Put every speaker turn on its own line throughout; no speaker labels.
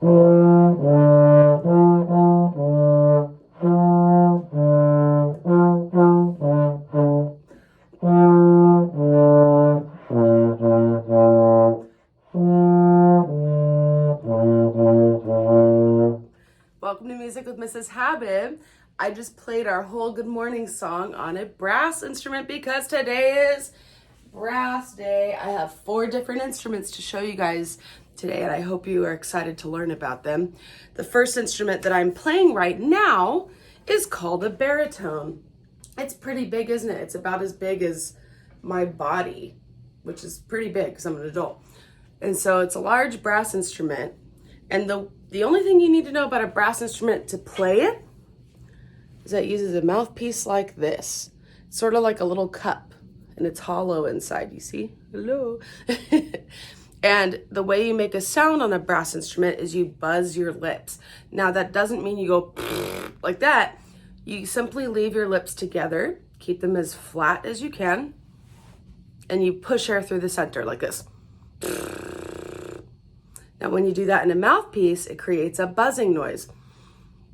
Welcome to Music with Mrs. Habib. I just played our whole good morning song on a brass instrument because today is brass day. I have 4 different instruments to show you guys today, and I hope you are excited to learn about them. The first instrument that I'm playing right now is called a baritone. It's pretty big, isn't it? It's about as big as my body, which is pretty big because I'm an adult. And so it's a large brass instrument. And the only thing you need to know about a brass instrument to play it is that it uses a mouthpiece like this. It's sort of like a little cup, and it's hollow inside, you see? Hello. And the way you make a sound on a brass instrument is you buzz your lips. Now that doesn't mean you go like that. You simply leave your lips together, keep them as flat as you can, and you push air through the center like this. Now, when you do that in a mouthpiece, it creates a buzzing noise.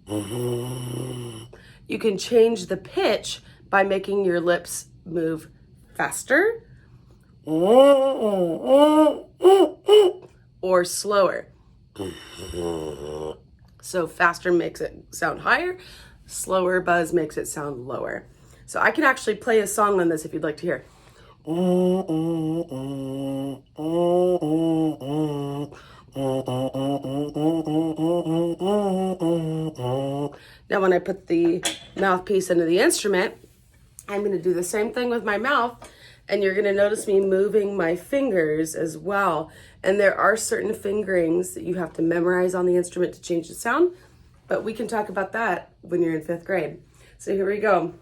You can change the pitch by making your lips move faster or slower. So faster makes it sound higher, slower buzz makes it sound lower. So I can actually play a song on this if you'd like to hear. Now when I put the mouthpiece into the instrument, I'm going to do the same thing with my mouth, and you're going to notice me moving my fingers as well. And there are certain fingerings that you have to memorize on the instrument to change the sound, but we can talk about that when you're in 5th grade. So here we go.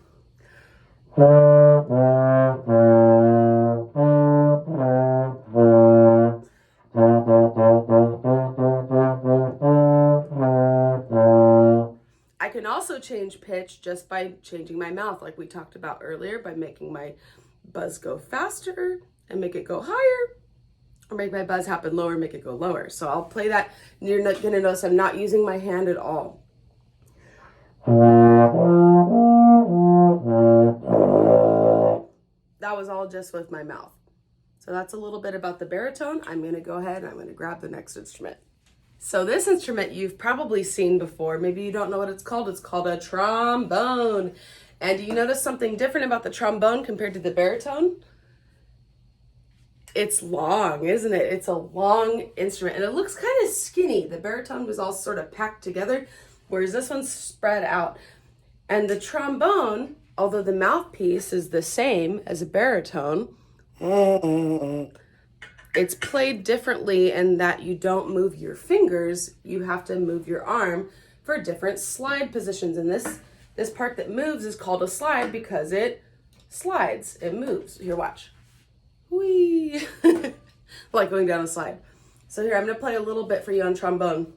I can also change pitch just by changing my mouth, like we talked about earlier, by making my buzz go faster and make it go higher, or make my buzz happen lower and make it go lower. So I'll play that, and you're not gonna notice I'm not using my hand at all. That was all just with my mouth. So that's a little bit about the baritone. I'm gonna go ahead and I'm gonna grab the next instrument. So this instrument you've probably seen before. Maybe you don't know what it's called. It's called a trombone. And do you notice something different about the trombone compared to the baritone? It's long, isn't it? It's a long instrument, and it looks kind of skinny. The baritone was all sort of packed together, whereas this one's spread out. And the trombone, although the mouthpiece is the same as a baritone, it's played differently in that you don't move your fingers, you have to move your arm for different slide positions. And this part that moves is called a slide because it slides, it moves. Here, watch. Whee! Like going down a slide. So here, I'm gonna play a little bit for you on trombone.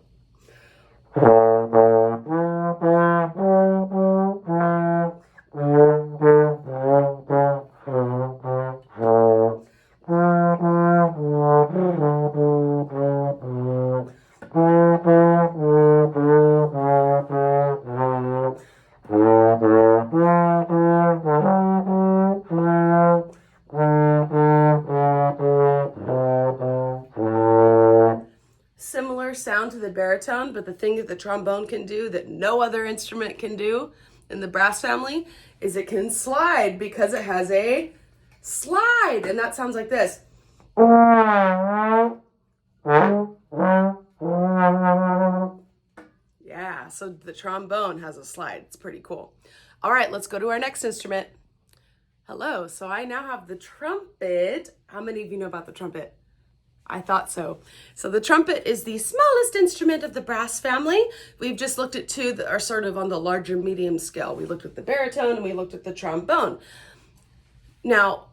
Similar sound to the baritone, but the thing that the trombone can do that no other instrument can do in the brass family is it can slide because it has a slide, and that sounds like this. Yeah, so the trombone has a slide. It's pretty cool. All right, let's go to our next instrument. Hello, so I now have the trumpet. How many of you know about the trumpet? I thought so. So the trumpet is the smallest instrument of the brass family. We've just looked at 2 that are sort of on the larger medium scale. We looked at the baritone and we looked at the trombone. Now,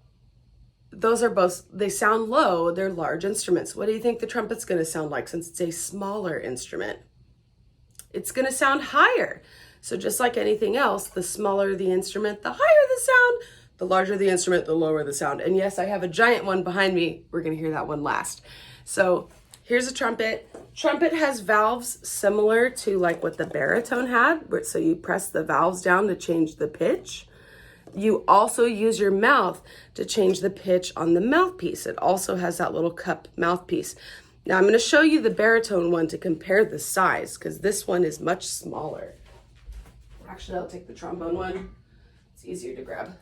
those are both, they sound low, they're large instruments. What do you think the trumpet's gonna sound like since it's a smaller instrument? It's gonna sound higher. So just like anything else, the smaller the instrument, the higher the sound. The larger the instrument, the lower the sound. And yes, I have a giant one behind me. We're gonna hear that one last. So here's a trumpet. Trumpet has valves similar to like what the baritone had, so you press the valves down to change the pitch. You also use your mouth to change the pitch on the mouthpiece. It also has that little cup mouthpiece. Now I'm going to show you the baritone one to compare the size, because this one is much smaller. Actually, I'll take the trombone one. It's easier to grab.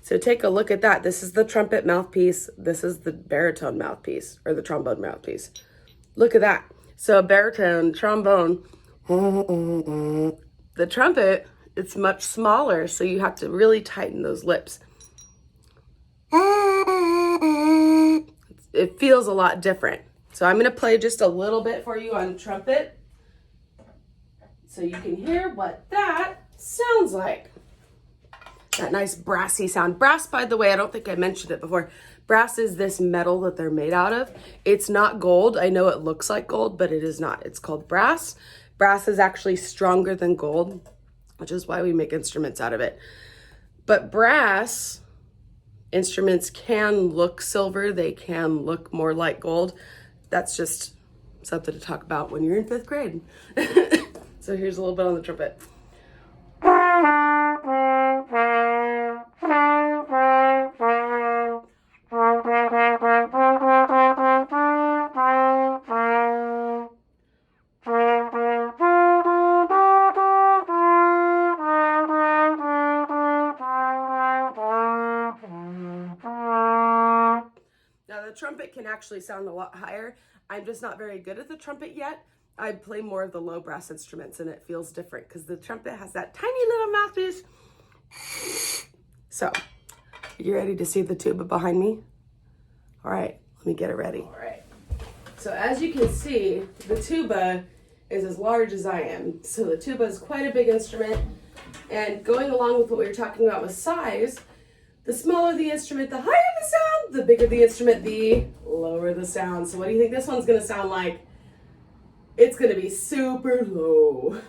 So take a look at that. This is the trumpet mouthpiece. This is the baritone mouthpiece, or the trombone mouthpiece. Look at that. So baritone, trombone, the trumpet, it's much smaller, so you have to really tighten those lips. It feels a lot different. So I'm gonna play just a little bit for you on trumpet so you can hear what that sounds like. That nice brassy sound. Brass, by the way, I don't think I mentioned it before. Brass is this metal that they're made out of. It's not gold. I know it looks like gold, but it is not. It's called brass. Brass is actually stronger than gold, which is why we make instruments out of it. But brass instruments can look silver. They can look more like gold. That's just something to talk about when you're in 5th grade. So here's a little bit on the trumpet. Trumpet can actually sound a lot higher. I'm just not very good at the trumpet yet. I play more of the low brass instruments and it feels different because the trumpet has that tiny little mouthpiece. So, you ready to see the tuba behind me? All right, let me get it ready. All right. So as you can see, the tuba is as large as I am. So the tuba is quite a big instrument. And going along with what we were talking about with size, the smaller the instrument, the higher the sound, the bigger the instrument, the lower the sound. So what do you think this one's gonna sound like? It's gonna be super low.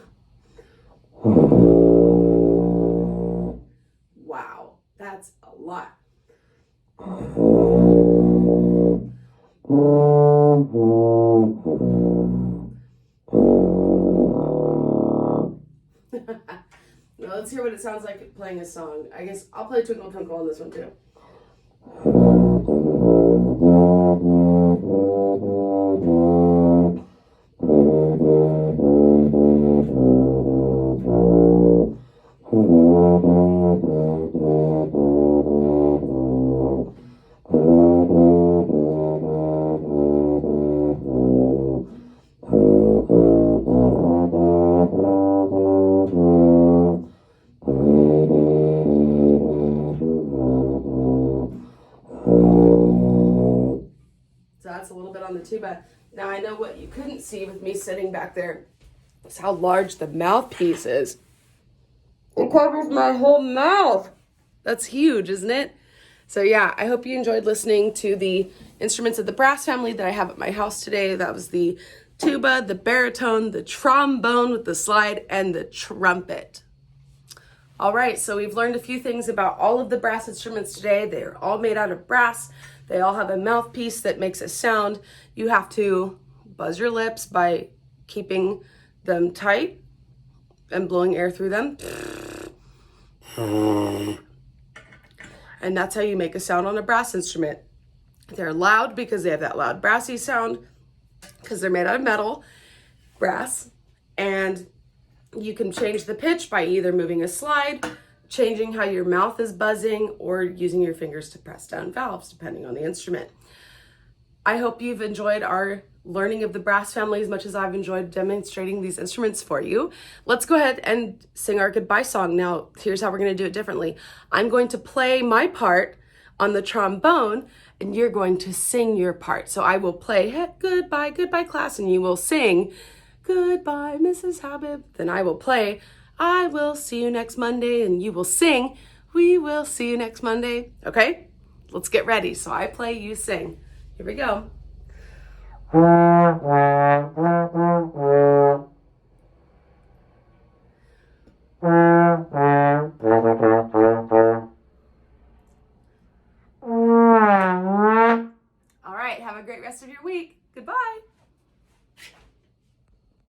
Wow, that's a lot. Now let's hear what it sounds like playing a song. I guess I'll play Twinkle Twinkle on this one too. That's a little bit on the tuba. Now I know what you couldn't see with me sitting back there is how large the mouthpiece is. It covers my whole mouth. That's huge, isn't it? So yeah, I hope you enjoyed listening to the instruments of the brass family that I have at my house today. That was the tuba, the baritone, the trombone with the slide, and the trumpet. All right, so we've learned a few things about all of the brass instruments today. They're all made out of brass. They all have a mouthpiece that makes a sound. You have to buzz your lips by keeping them tight and blowing air through them. And that's how you make a sound on a brass instrument. They're loud because they have that loud brassy sound because they're made out of metal, brass, and you can change the pitch by either moving a slide, changing how your mouth is buzzing, or using your fingers to press down valves, depending on the instrument. I hope you've enjoyed our learning of the brass family as much as I've enjoyed demonstrating these instruments for you. Let's go ahead and sing our goodbye song. Now, here's how we're going to do it differently. I'm going to play my part on the trombone, and you're going to sing your part. So I will play, hey, goodbye, goodbye, class, and you will sing, goodbye, Mrs. Habib. Then I will play, I will see you next Monday, and you will sing, we will see you next Monday. Okay, let's get ready. So I play, you sing. Here we go.